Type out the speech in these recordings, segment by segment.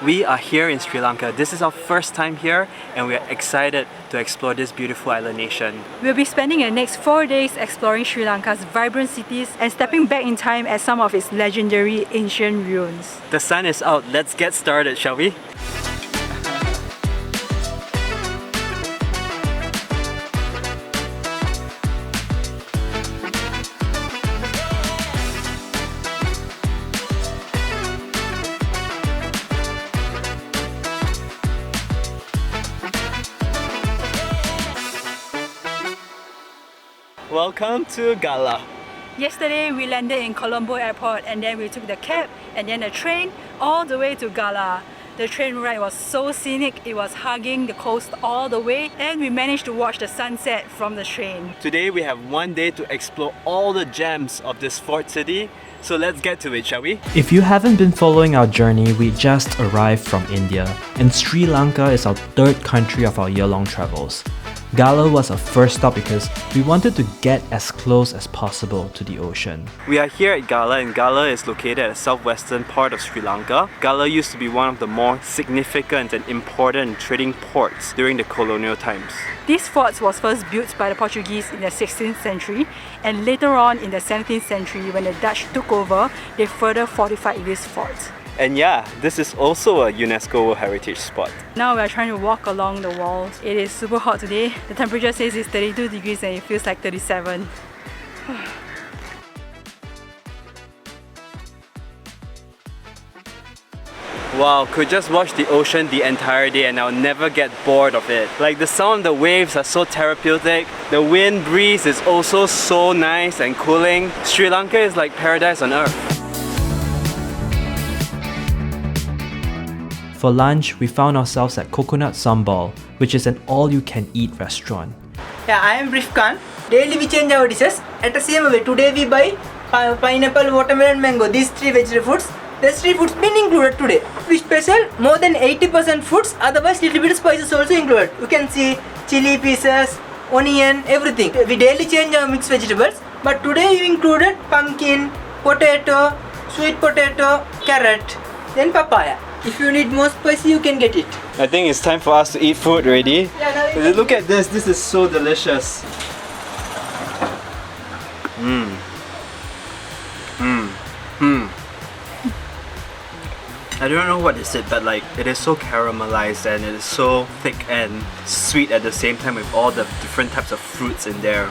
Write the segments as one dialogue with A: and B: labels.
A: We are here in Sri Lanka. This is our first time here and we are excited to explore this beautiful island nation.
B: We'll be spending the next 4 days exploring Sri Lanka's vibrant cities and stepping back in time at some of its legendary ancient ruins.
A: The sun is out. Let's get started, shall we? Welcome to Galle.
B: Yesterday we landed in Colombo airport and then we took the cab and then the train all the way to Galle. The train ride was so scenic, it was hugging the coast all the way and we managed to watch the sunset from the train.
A: Today we have one day to explore all the gems of this fort city. So let's get to it, shall we?
C: If you haven't been following our journey, we just arrived from India and Sri Lanka is our third country of our year-long travels. Galle was our first stop because we wanted to get as close as possible to the ocean.
A: We are here at Galle and Galle is located at the southwestern part of Sri Lanka. Galle used to be one of the more significant and important trading ports during the colonial times.
B: This fort was first built by the Portuguese in the 16th century and later on in the 17th century when the Dutch took over, they further fortified this fort.
A: And yeah, this is also a UNESCO World Heritage spot.
B: Now we are trying to walk along the walls. It is super hot today. The temperature says it's 32 degrees and it feels like 37.
A: Wow, could just watch the ocean the entire day and I'll never get bored of it. Like the sound of the waves are so therapeutic. The wind breeze is also so nice and cooling. Sri Lanka is like paradise on earth.
C: For lunch, we found ourselves at Coconut Sambal, which is an all-you-can-eat restaurant.
D: Yeah, I am Rifkan. Daily we change our dishes. At the same way, today we buy pineapple, watermelon, mango. These three vegetable foods. These three foods been included today. We special more than 80% foods. Otherwise, little bit of spices also included. You can see chili pieces, onion, everything. We daily change our mixed vegetables. But today you included pumpkin, potato, sweet potato, carrot, then papaya. If you need more spicy, you can get it.
A: I think it's time for us to eat food already.
D: Yeah,
A: Look at this is so delicious. I don't know what is it, but like it is so caramelized and it is so thick and sweet at the same time with all the different types of fruits in there,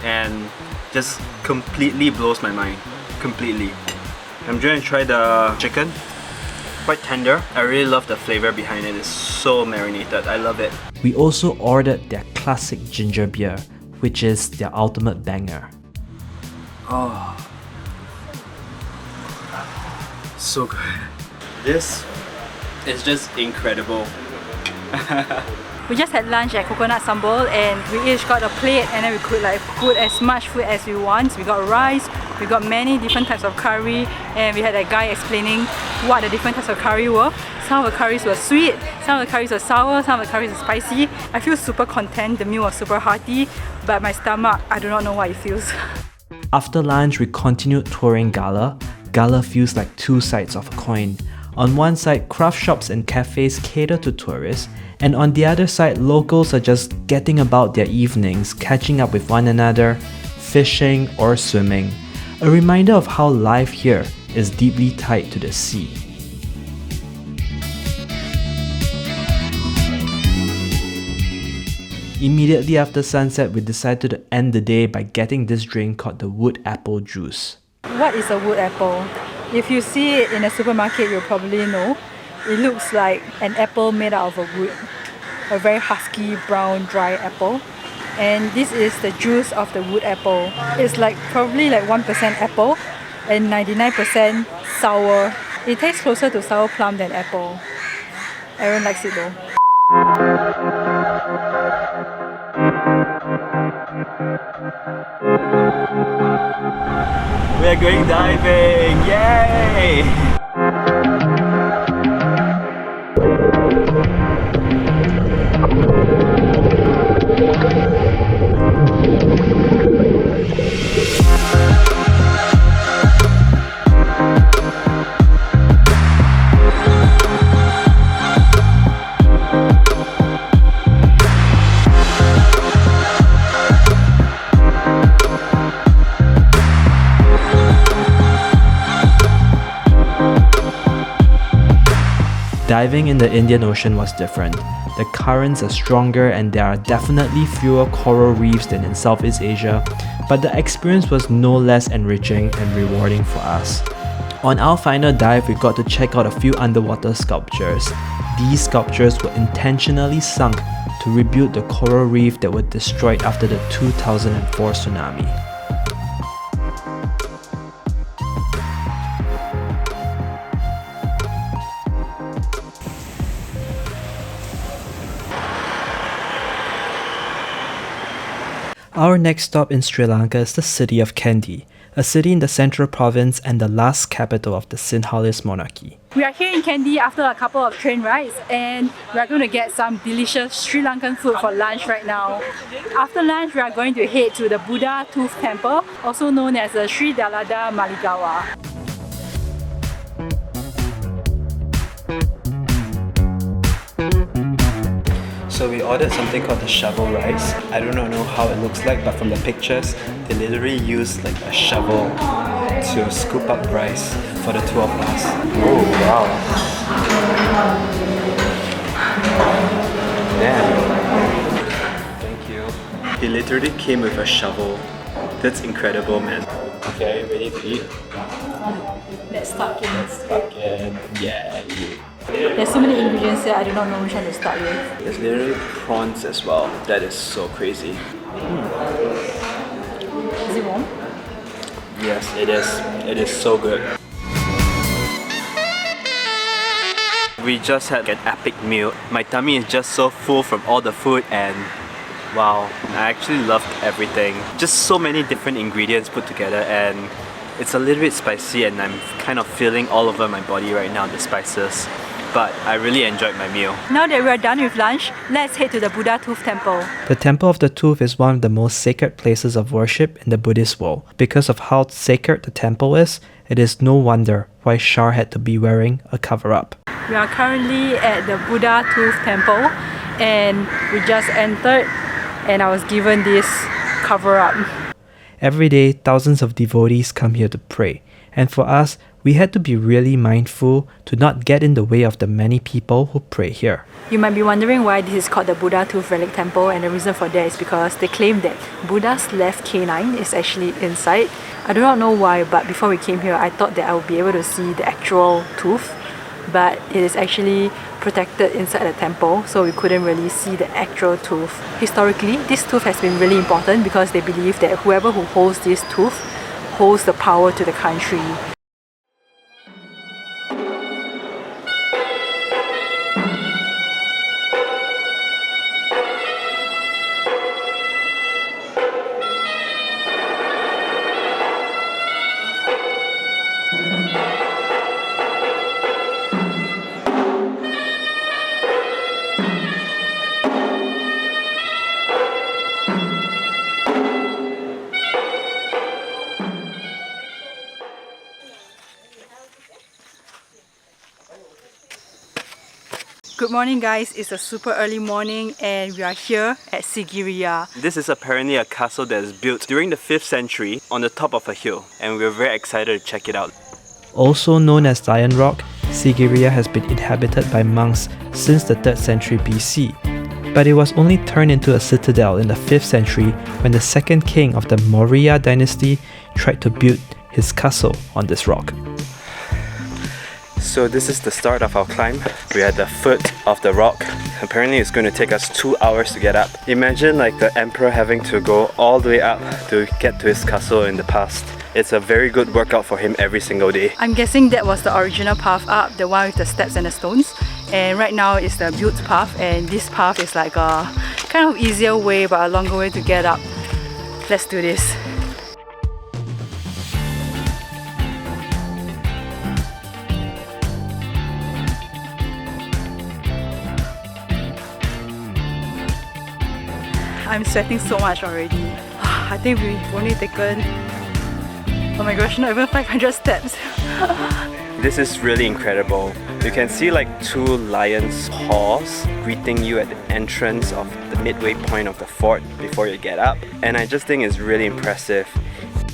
A: and just completely blows my mind. Completely. I'm going to try the chicken. Quite tender. I really love the flavor behind it. It's so marinated. I love it.
C: We also ordered their classic ginger beer, which is their ultimate banger.
A: Oh, so good. This is just incredible.
B: We just had lunch at Coconut Sambal and we each got a plate and then we could like put as much food as we want. We got rice, we got many different types of curry and we had a guy explaining what the different types of curry were. Some of the curries were sweet, some of the curries were sour, some of the curries were spicy. I feel super content, the meal was super hearty, but my stomach, I do not know what it feels.
C: After lunch, we continued touring Galle. Galle feels like two sides of a coin. On one side, craft shops and cafes cater to tourists, and on the other side, locals are just getting about their evenings, catching up with one another, fishing or swimming. A reminder of how life here is deeply tied to the sea. Immediately after sunset, we decided to end the day by getting this drink called the wood apple juice.
B: What is a wood apple? If you see it in a supermarket, you'll probably know. It looks like an apple made out of a wood. A very husky, brown, dry apple. And this is the juice of the wood apple. It's like probably like 1% apple and 99% sour. It tastes closer to sour plum than apple. Aaron likes it though.
A: We are going diving! Yay!
C: Diving in the Indian Ocean was different. The currents are stronger and there are definitely fewer coral reefs than in Southeast Asia, but the experience was no less enriching and rewarding for us. On our final dive, we got to check out a few underwater sculptures. These sculptures were intentionally sunk to rebuild the coral reef that were destroyed after the 2004 tsunami. Our next stop in Sri Lanka is the city of Kandy, a city in the central province and the last capital of the Sinhalese monarchy.
B: We are here in Kandy after a couple of train rides and we are going to get some delicious Sri Lankan food for lunch right now. After lunch, we are going to head to the Buddha Tooth Temple, also known as the Sri Dalada Maligawa.
A: So we ordered something called the shovel rice. I do not know how it looks like, but from the pictures, they literally use like a shovel to scoop up rice for the two of us. Oh wow! Damn. Thank you. He literally came with a shovel. That's incredible, man. Okay, ready to eat?
B: Let's start in.
A: Let's start again. Yeah.
B: There's so many ingredients here, I do not know which one to start with.
A: There's literally prawns as well. That is so crazy.
B: Is it warm?
A: Yes, it is. It is so good. We just had an epic meal. My tummy is just so full from all the food and wow, I actually loved everything. Just so many different ingredients put together and it's a little bit spicy and I'm kind of feeling all over my body right now, the spices. But I really enjoyed my meal.
B: Now that we are done with lunch, let's head to the Buddha Tooth Temple.
C: The Temple of the Tooth is one of the most sacred places of worship in the Buddhist world. Because of how sacred the temple is, it is no wonder why Shar had to be wearing a cover-up.
B: We are currently at the Buddha Tooth Temple and we just entered and I was given this cover-up.
C: Every day, thousands of devotees come here to pray. And for us, we had to be really mindful to not get in the way of the many people who pray here.
B: You might be wondering why this is called the Buddha Tooth Relic Temple, and the reason for that is because they claim that Buddha's left canine is actually inside. I do not know why, but before we came here, I thought that I would be able to see the actual tooth, but it is actually protected inside the temple, so we couldn't really see the actual tooth. Historically, this tooth has been really important because they believe that whoever who holds this tooth holds the power to the country. Good morning guys, it's a super early morning and we are here at Sigiriya.
A: This is apparently a castle that is built during the 5th century on the top of a hill and we're very excited to check it out.
C: Also known as Lion Rock, Sigiriya has been inhabited by monks since the 3rd century BC, but it was only turned into a citadel in the 5th century when the 2nd king of the Maurya dynasty tried to build his castle on this rock.
A: So this is the start of our climb. We are at the foot of the rock. Apparently it's going to take us 2 hours to get up. Imagine like the emperor having to go all the way up to get to his castle in the past. It's a very good workout for him every single day.
B: I'm guessing that was the original path up, the one with the steps and the stones. And right now it's the built path, and this path is like a kind of easier way but a longer way to get up. Let's do this. I'm sweating so much already. I think we've only taken, oh my gosh, not even 500 steps.
A: This is really incredible. You can see like 2 lions' paws greeting you at the entrance of the midway point of the fort before you get up. And I just think it's really impressive.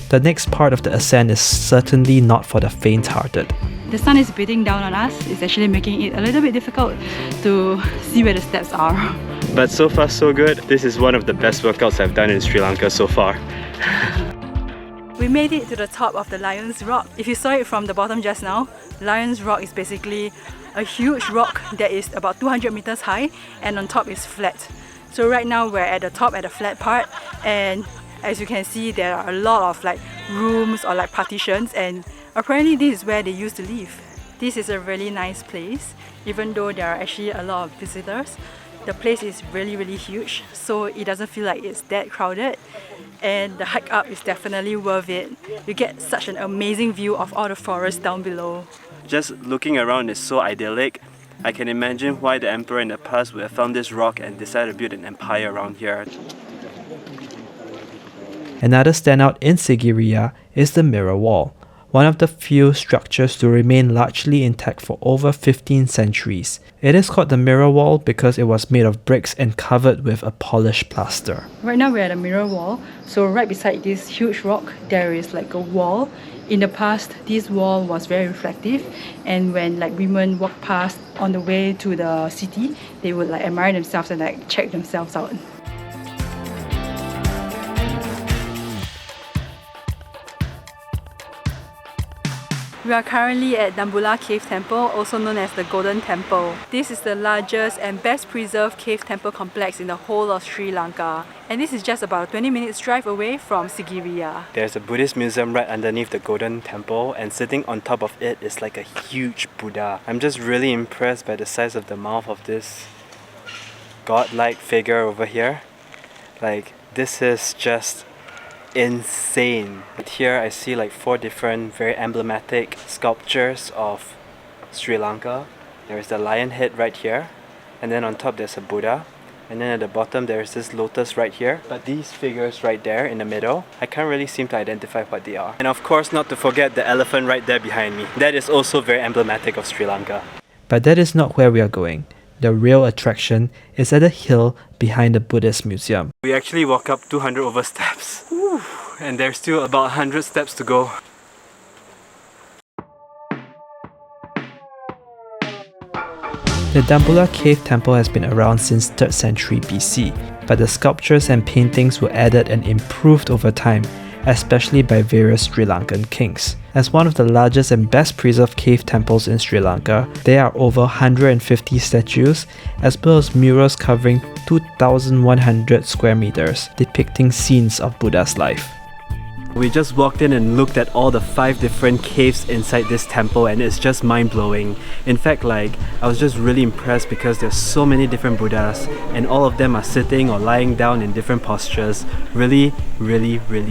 C: The next part of the ascent is certainly not for the faint-hearted.
B: The sun is beating down on us. It's actually making it a little bit difficult to see where the steps are.
A: But so far so good. This is one of the best workouts I've done in Sri Lanka so far.
B: We made it to the top of the Lion's Rock. If you saw it from the bottom just now, Lion's Rock is basically a huge rock that is about 200 meters high, and on top is flat. So right now we're at the top, at the flat part, and as you can see, there are a lot of like rooms or like partitions, and apparently this is where they used to live. This is a really nice place. Even though there are actually a lot of visitors, the place is really huge, so it doesn't feel like it's that crowded, and the hike up is definitely worth it. You get such an amazing view of all the forest down below.
A: Just looking around is so idyllic. I can imagine why the emperor in the past would have found this rock and decided to build an empire around here.
C: Another standout in Sigiriya is the mirror wall, one of the few structures to remain largely intact for over 15 centuries. It is called the mirror wall because it was made of bricks and covered with a polished plaster.
B: Right now we're at a mirror wall, so right beside this huge rock there is like a wall. In the past, this wall was very reflective, and when like women walk past on the way to the city, they would like admire themselves and like check themselves out. We are currently at Dambulla Cave Temple, also known as the Golden Temple. This is the largest and best preserved cave temple complex in the whole of Sri Lanka. And this is just about a 20 minutes drive away from Sigiriya.
A: There's a Buddhist museum right underneath the Golden Temple, and sitting on top of it is like a huge Buddha. I'm just really impressed by the size of the mouth of this godlike figure over here. Like, this is just insane. Here I see like 4 different very emblematic sculptures of Sri Lanka. There's the lion head right here, and then on top there's a Buddha, and then at the bottom there's this lotus right here. But these figures right there in the middle, I can't really seem to identify what they are. And of course, not to forget the elephant right there behind me. That is also very emblematic of Sri Lanka.
C: But that is not where we are going. The real attraction is at the hill behind the Buddhist museum.
A: We actually walk up 200 over steps. Whew. And there's still about 100 steps to go.
C: The Dambulla Cave Temple has been around since 3rd century BC, but the sculptures and paintings were added and improved over time, especially by various Sri Lankan kings. As one of the largest and best preserved cave temples in Sri Lanka, there are over 150 statues, as well as murals covering 2,100 square meters, depicting scenes of Buddha's life.
A: We just walked in and looked at all the 5 different caves inside this temple, and it's just mind-blowing. In fact, I was just really impressed because there's so many different Buddhas, and all of them are sitting or lying down in different postures. Really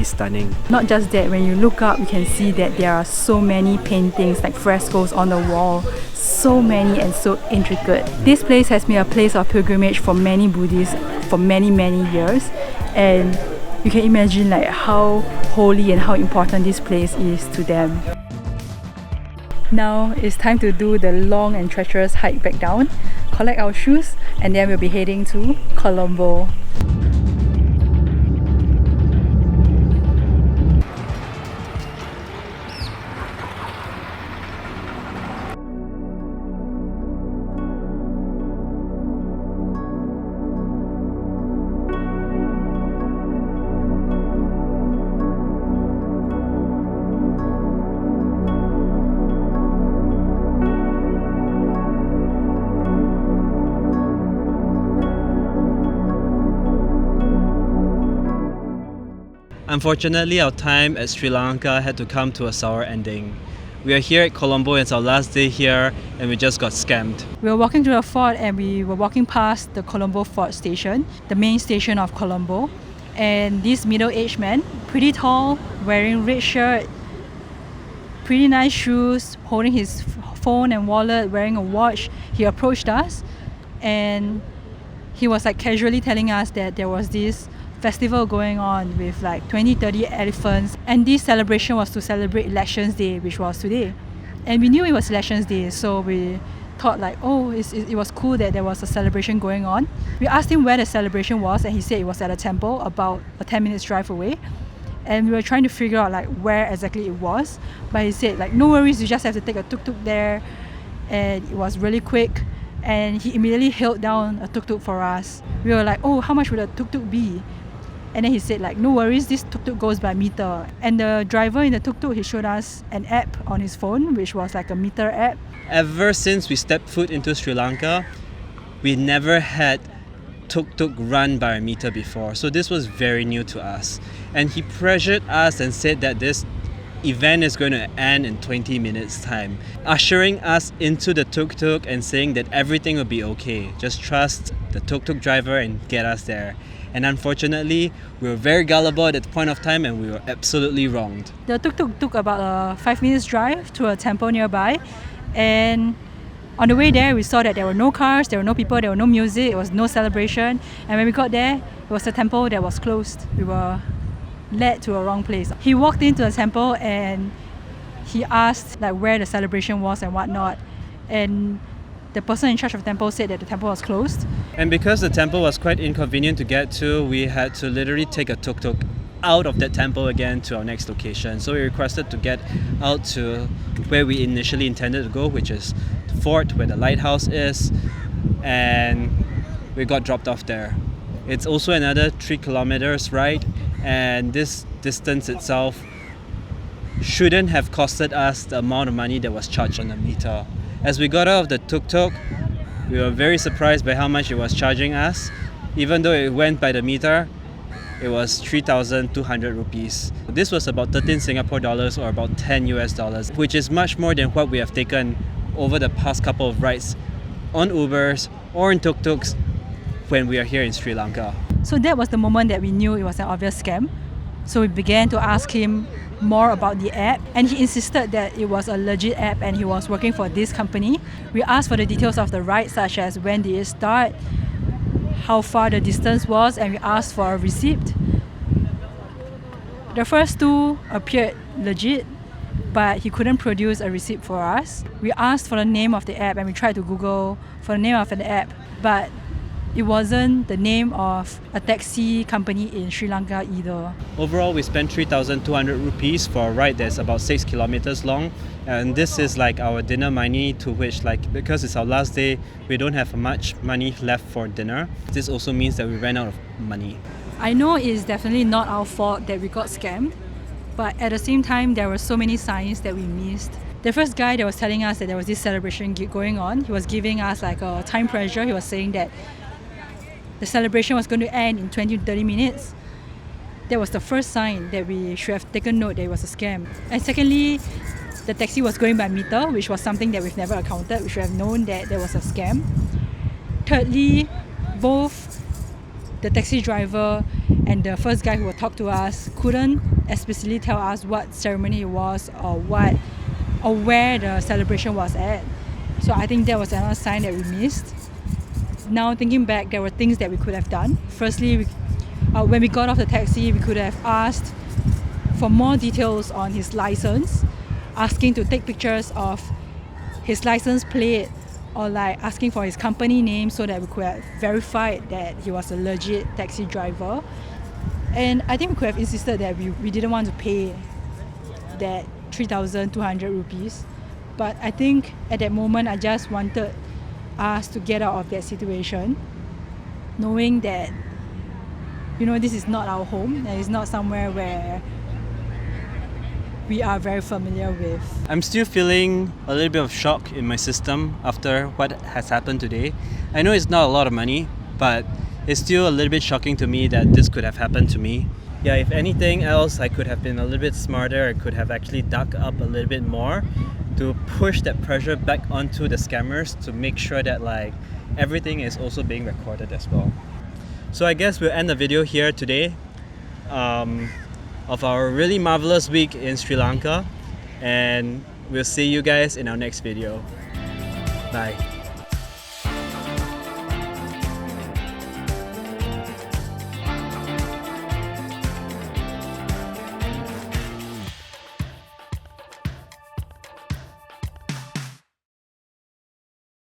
A: stunning.
B: Not just that, when you look up you can see that there are so many paintings, like frescoes on the wall. So many and so intricate. This place has been a place of pilgrimage for many Buddhists for many years, and you can imagine like how holy and how important this place is to them. Now it's time to do the long and treacherous hike back down, collect our shoes, and then we'll be heading to Colombo.
C: Unfortunately, our time at Sri Lanka had to come to a sour ending. We are here at Colombo, it's our last day here, and we just got scammed.
B: We were walking to the fort, and we were walking past the Colombo Fort Station, the main station of Colombo. And this middle-aged man, pretty tall, wearing red shirt, pretty nice shoes, holding his phone and wallet, wearing a watch, he approached us, and he was like casually telling us that there was this festival going on with like 20-30 elephants, and this celebration was to celebrate Elections Day, which was today. And we knew it was Elections Day, so we thought like, oh, it was cool that there was a celebration going on. We asked him where the celebration was, and he said it was at a temple about a 10 minutes drive away. and we were trying to figure out like where exactly it was, but he said like no worries, you just have to take a tuk-tuk there, and it was really quick, and he immediately hailed down a tuk-tuk for us. We were like, oh, how much would a tuk-tuk be? And then he said like no worries, this tuk-tuk goes by meter. And the driver in the tuk-tuk, he showed us an app on his phone, which was like a meter app.
C: Ever since we stepped foot into Sri Lanka, we never had tuk-tuk run by a meter before, so this was very new to us. And he pressured us and said that this event is going to end in 20 minutes time, ushering us into the tuk-tuk and saying that everything will be okay, just trust the tuk-tuk driver and get us there. And unfortunately, we were very gullible at that point of time and we were absolutely wronged.
B: The tuk-tuk took about a 5 minutes drive to a temple nearby, and on the way there we saw that there were no cars, there were no people, there was no music, there was no celebration. And when we got there, it was a temple that was closed. We were led to a wrong place. He walked into the temple and he asked like where the celebration was and whatnot, and the person in charge of the temple said that the temple was closed.
C: And because the temple was quite inconvenient to get to, we had to literally take a tuk-tuk out of that temple again to our next location. So we requested to get out to where we initially intended to go, which is the fort where the lighthouse is, and we got dropped off there. It's also another 3 kilometers ride, and this distance itself shouldn't have costed us the amount of money that was charged on the meter. As we got out of the tuk-tuk, we were very surprised by how much it was charging us. Even though it went by the meter, it was 3,200 rupees. This was about 13 Singapore dollars or about 10 US dollars, which is much more than what we have taken over the past couple of rides on Ubers or in tuk-tuks when we are here in Sri Lanka.
B: So that was the moment that we knew it was an obvious scam. So we began to ask him more about the app, and he insisted that it was a legit app and he was working for this company. We asked for the details of the ride, such as when did it start, how far the distance was, and we asked for a receipt. The first two appeared legit, but he couldn't produce a receipt for us. We asked for the name of the app and we tried to Google for the name of the app, but it wasn't the name of a taxi company in Sri Lanka either.
C: Overall, we spent 3,200 rupees for a ride that's about 6 kilometers long, and this is like our dinner money, to which, like, because it's our last day, we don't have much money left for dinner. This also means that we ran out of money.
B: I know it's definitely not our fault that we got scammed, but at the same time there were so many signs that we missed. The first guy that was telling us that there was this celebration going on, he was giving us like a time pressure. He was saying that the celebration was going to end in 20 to 30 minutes. That was the first sign that we should have taken note that it was a scam. And secondly, the taxi was going by meter, which was something that we've never accounted. We should have known that there was a scam. Thirdly, both the taxi driver and the first guy who would talk to us couldn't explicitly tell us what ceremony it was or where the celebration was at. So I think that was another sign that we missed. Now thinking back, there were things that we could have done. Firstly, when we got off the taxi, we could have asked for more details on his license, asking to take pictures of his license plate, or like asking for his company name so that we could have verified that he was a legit taxi driver. And I think we could have insisted that we didn't want to pay that 3,200 rupees. But I think at that moment I just wanted us to get out of that situation, knowing that, you know, this is not our home and it's not somewhere where we are very familiar with.
C: I'm still feeling a little bit of shock in my system after what has happened today. I know it's not a lot of money, but it's still a little bit shocking to me that this could have happened to me. Yeah, if anything else, I could have been a little bit smarter. I could have actually dug up a little bit more to push that pressure back onto the scammers to make sure that like everything is also being recorded as well. So I guess we'll end the video here today of our really marvelous week in Sri Lanka, and we'll see you guys in our next video. Bye.